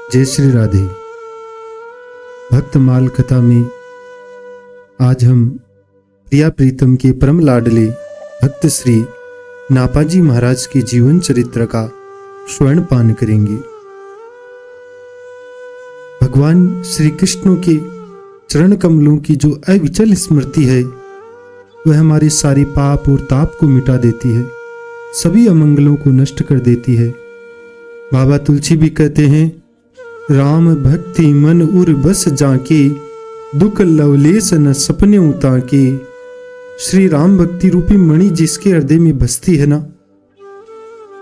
जय श्री राधे। भक्तमाल कथा में आज हम प्रिया प्रीतम के परम लाडले भक्त श्री नापाजी महाराज के जीवन चरित्र का स्वर्णपान करेंगे। भगवान श्री कृष्ण के चरण कमलों की जो अविचल स्मृति है वह हमारे सारे पाप और ताप को मिटा देती है, सभी अमंगलों को नष्ट कर देती है। बाबा तुलसी भी कहते हैं, राम भक्ति मन उर बस जाके, दुख लवलेस न सपने उताके। श्री राम भक्ति रूपी मणि जिसके हृदय में बसती है ना,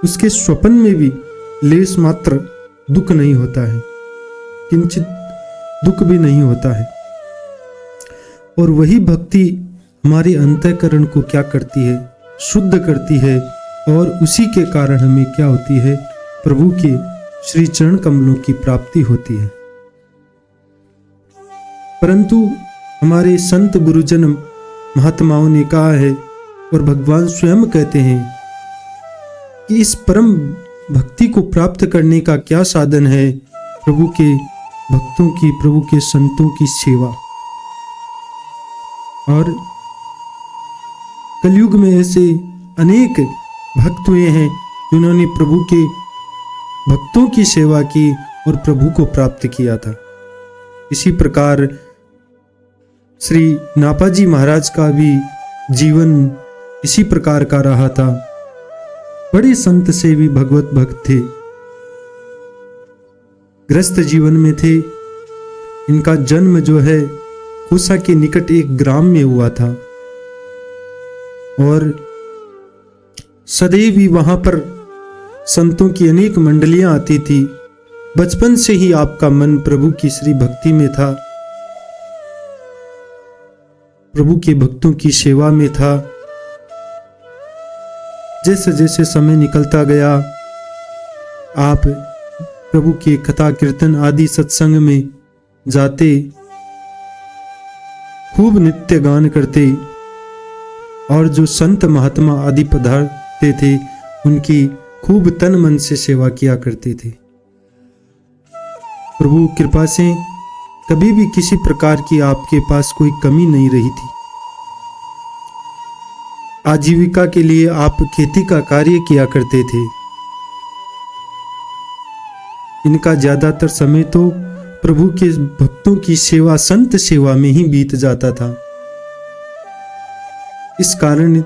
उसके स्वप्न में भी लेस मात्र दुख नहीं होता है, किंचित दुख भी नहीं होता है। और वही भक्ति हमारे अंतःकरण को क्या करती है, शुद्ध करती है, और उसी के कारण हमें क्या होती है, प्रभु के श्री चरण कमलों की प्राप्ति होती है। परंतु हमारे संत गुरुजन महात्माओं ने कहा है और भगवान स्वयं कहते हैं कि इस परम भक्ति को प्राप्त करने का क्या साधन है, प्रभु के भक्तों की, प्रभु के संतों की सेवा। और कलयुग में ऐसे अनेक भक्त हुए हैं जिन्होंने प्रभु के भक्तों की सेवा की और प्रभु को प्राप्त किया था। इसी प्रकार श्री नापाजी महाराज का भी जीवन इसी प्रकार का रहा था। बड़े संत से भी भगवत भक्त थे, ग्रस्त जीवन में थे। इनका जन्म जो है कोसा के निकट एक ग्राम में हुआ था और सदैव ही वहां पर संतों की अनेक मंडलियां आती थी। बचपन से ही आपका मन प्रभु की श्री भक्ति में था, प्रभु के भक्तों की सेवा में था। जैसे जैसे समय निकलता गया, आप प्रभु के कथा कीर्तन आदि सत्संग में जाते, खूब नित्य गान करते, और जो संत महात्मा आदि पधारते थे उनकी खूब तन मन से सेवा किया करते थे। प्रभु कृपा से कभी भी किसी प्रकार की आपके पास कोई कमी नहीं रही थी। आजीविका के लिए आप खेती का कार्य किया करते थे। इनका ज्यादातर समय तो प्रभु के भक्तों की सेवा, संत सेवा में ही बीत जाता था। इस कारण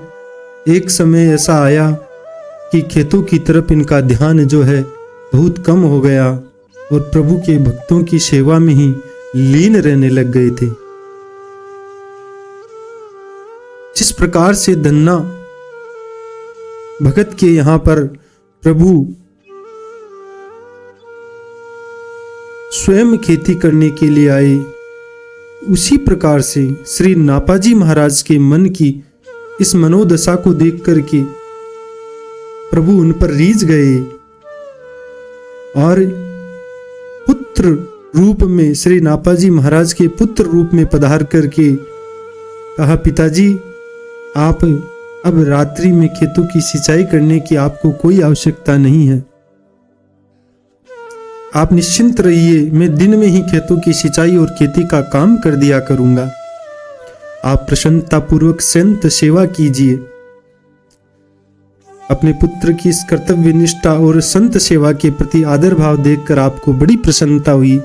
एक समय ऐसा आया कि खेतों की तरफ इनका ध्यान जो है बहुत कम हो गया और प्रभु के भक्तों की सेवा में ही लीन रहने लग गए थे। जिस प्रकार से धन्ना भगत के यहां पर प्रभु स्वयं खेती करने के लिए आए, उसी प्रकार से श्री नापाजी महाराज के मन की इस मनोदशा को देख करके प्रभु उन पर रीझ गए और पुत्र रूप में, श्री नापाजी महाराज के पुत्र रूप में पधार करके कहा, पिताजी आप अब रात्रि में खेतों की सिंचाई करने की आपको कोई आवश्यकता नहीं है, आप निश्चिंत रहिए, मैं दिन में ही खेतों की सिंचाई और खेती का काम कर दिया करूंगा। आप प्रसन्नतापूर्वक संत सेवा कीजिए। अपने पुत्र की इस कर्तव्य निष्ठा और संत सेवा के प्रति आदर भाव देखकर आपको बड़ी प्रसन्नता हुई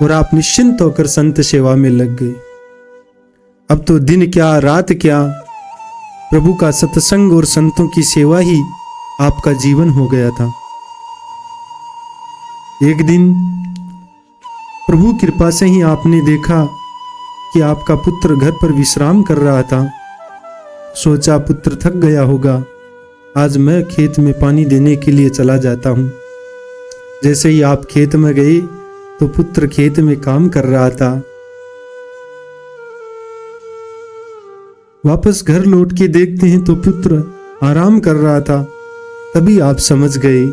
और आप निश्चिंत होकर संत सेवा में लग गए। अब तो दिन क्या रात क्या, प्रभु का सत्संग और संतों की सेवा ही आपका जीवन हो गया था। एक दिन प्रभु कृपा से ही आपने देखा कि आपका पुत्र घर पर विश्राम कर रहा था। सोचा पुत्र थक गया होगा, आज मैं खेत में पानी देने के लिए चला जाता हूं। जैसे ही आप खेत में गए तो पुत्र खेत में काम कर रहा था। वापस घर लौट के देखते हैं तो पुत्र आराम कर रहा था। तभी आप समझ गए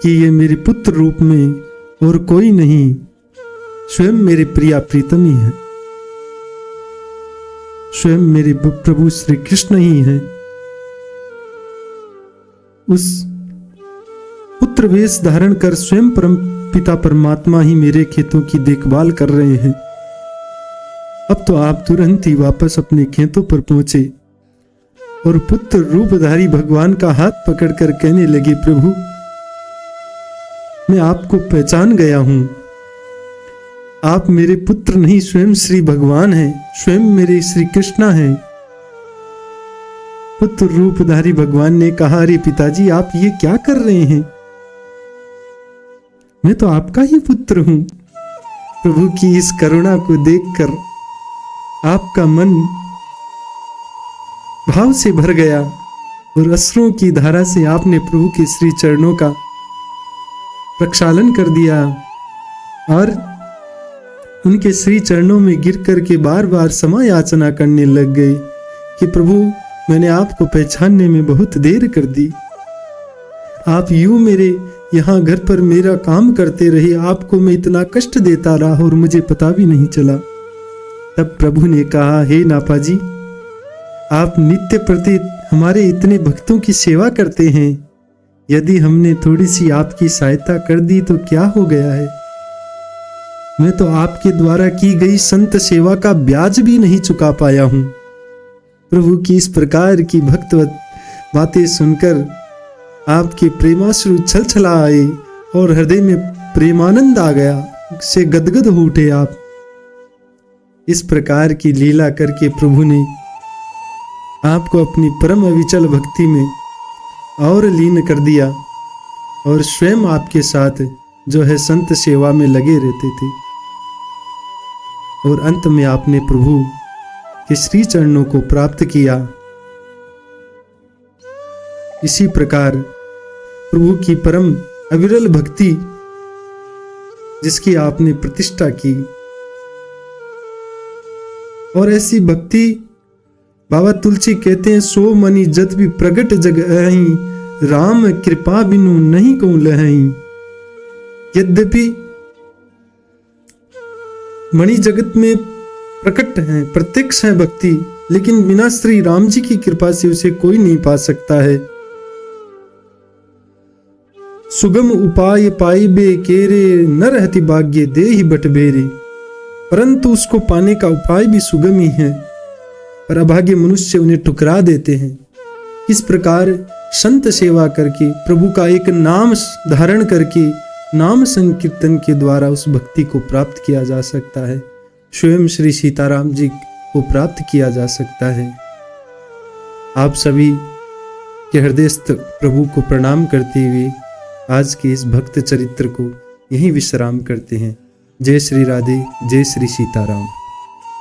कि ये मेरे पुत्र रूप में और कोई नहीं, स्वयं मेरे प्रिया प्रीतम ही है, स्वयं मेरे प्रभु श्री कृष्ण ही हैं। उस पुत्र वेश धारण कर स्वयं परम पिता परमात्मा ही मेरे खेतों की देखभाल कर रहे हैं। अब तो आप तुरंत ही वापस अपने खेतों पर पहुंचे और पुत्र रूपधारी भगवान का हाथ पकड़कर कहने लगे, प्रभु मैं आपको पहचान गया हूं। आप मेरे पुत्र नहीं, स्वयं श्री भगवान हैं, स्वयं मेरे श्री कृष्णा हैं। पुत्र रूपधारी भगवान ने कहा, अरे पिताजी आप ये क्या कर रहे हैं? मैं तो आपका ही पुत्र हूं। प्रभु की इस करुणा को देखकर आपका मन भाव से भर गया और अश्रुओं की धारा से आपने प्रभु के श्री चरणों का प्रक्षालन कर दिया और उनके श्री चरणों में गिर करके बार बार क्षमा याचना करने लग गए कि प्रभु मैंने आपको पहचानने में बहुत देर कर दी। आप यूं मेरे यहाँ घर पर मेरा काम करते रहे, आपको मैं इतना कष्ट देता रहा और मुझे पता भी नहीं चला। तब प्रभु ने कहा, हे नापाजी, आप नित्य प्रति हमारे इतने भक्तों की सेवा करते हैं, यदि हमने थोड़ी सी आपकी सहायता कर दी तो क्या हो गया है? मैं तो आपके द्वारा की गई संत सेवा का ब्याज भी नहीं चुका पाया हूं। प्रभु की इस प्रकार की भक्तवत बातें सुनकर आपके प्रेमाश्रु छलछला आए और हृदय में प्रेमानंद आ गया, से गदगद हो उठे आप। इस प्रकार की लीला करके प्रभु ने आपको अपनी परम अविचल भक्ति में और लीन कर दिया और स्वयं आपके साथ जो है संत सेवा में लगे रहते थे। और अंत में आपने प्रभु के श्री चरणों को प्राप्त किया। इसी प्रकार प्रभु की परम अविरल भक्ति जिसकी आपने प्रतिष्ठा की, और ऐसी भक्ति बाबा तुलसी कहते हैं, सो मनी जत भी प्रगट जग अहि, राम कृपा बिनु नहीं को लहई। यद्यपि मणि जगत में प्रकट है, प्रत्यक्ष है भक्ति, लेकिन बिना श्री राम जी की कृपा से उसे कोई नहीं पा सकता है। सुगम उपाय पाइबे केरे, न रहती भाग्य देहि बटबेरे। परंतु उसको पाने का उपाय भी सुगम ही है, पर अभागे मनुष्य उन्हें ठुकरा देते हैं। इस प्रकार संत सेवा करके, प्रभु का एक नाम धारण करके, नाम संकीर्तन के द्वारा उस भक्ति को प्राप्त किया जा सकता है। स्वयं श्री सीताराम जी को प्राप्त किया जा सकता है। आप सभी के हृदयस्थ प्रभु को प्रणाम करते हुए आज के इस भक्त चरित्र को यहीं विश्राम करते हैं। जय श्री राधे, जय श्री सीताराम।